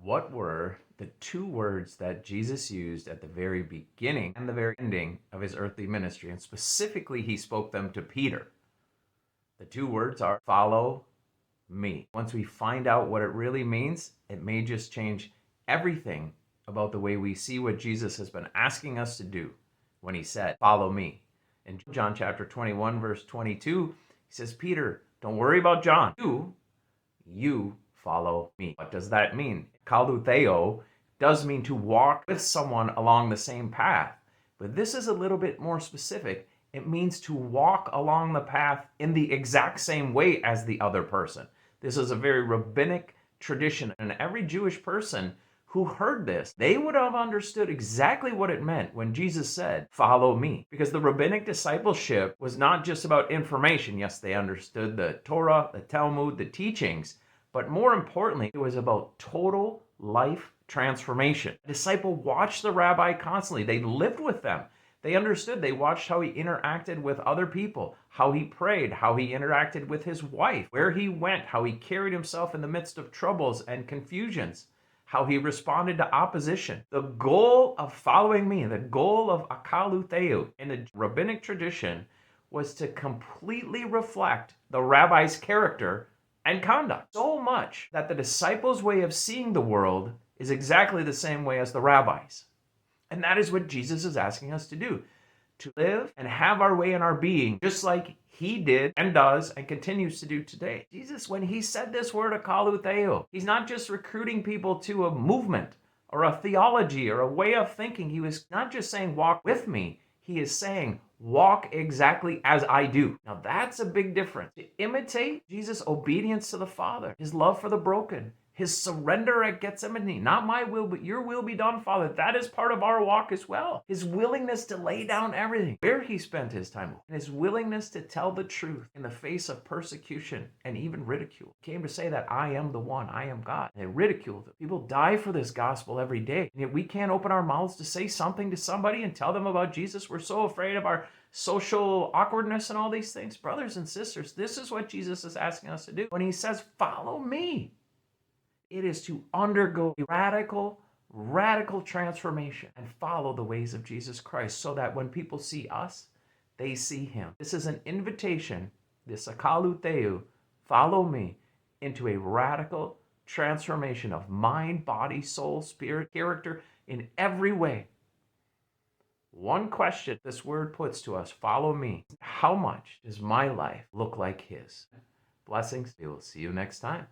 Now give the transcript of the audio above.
What were the two words that Jesus used at the very beginning and the very ending of his earthly ministry? And specifically, he spoke them to Peter. The two words are follow me. Once we find out what it really means, it may just change everything about the way we see what Jesus has been asking us to do when he said, follow me. In John chapter 21, verse 22, he says, Peter, don't worry about John. You follow me. What does that mean? Akoloutheo does mean to walk with someone along the same path. But this is a little bit more specific. It means to walk along the path in the exact same way as the other person. This is a very rabbinic tradition, and every Jewish person who heard this, they would have understood exactly what it meant when Jesus said, follow me. Because the rabbinic discipleship was not just about information. Yes, they understood the Torah, the Talmud, the teachings, but more importantly, it was about total life transformation. The disciple watched the rabbi constantly. They lived with them. They understood. They watched how he interacted with other people, how he prayed, how he interacted with his wife, where he went, how he carried himself in the midst of troubles and confusions, how he responded to opposition. The goal of following me, the goal of akoloutheo in the rabbinic tradition was to completely reflect the rabbi's character and conduct. So much that the disciples' way of seeing the world is exactly the same way as the rabbis. And that is what Jesus is asking us to do, to live and have our way in our being, just like he did and does and continues to do today. Jesus, when he said this word akoloutheo, he's not just recruiting people to a movement or a theology or a way of thinking. He was not just saying, walk with me. He is saying, walk exactly as I do. Now that's a big difference. To imitate Jesus' obedience to the Father, his love for the broken, his surrender at Gethsemane, not my will, but your will be done, Father. That is part of our walk as well. His willingness to lay down everything, where he spent his time, and his willingness to tell the truth in the face of persecution and even ridicule. He came to say that I am the one, I am God. And they ridiculed him. People die for this gospel every day, and yet we can't open our mouths to say something to somebody and tell them about Jesus. We're so afraid of our social awkwardness and all these things. Brothers and sisters, this is what Jesus is asking us to do when he says, follow me. It is to undergo a radical transformation and follow the ways of Jesus Christ so that when people see us, they see him. This is an invitation, this akoloutheo, follow me, into a radical transformation of mind, body, soul, spirit, character, in every way. One question this word puts to us, follow me. How much does my life look like his? Blessings. We will see you next time.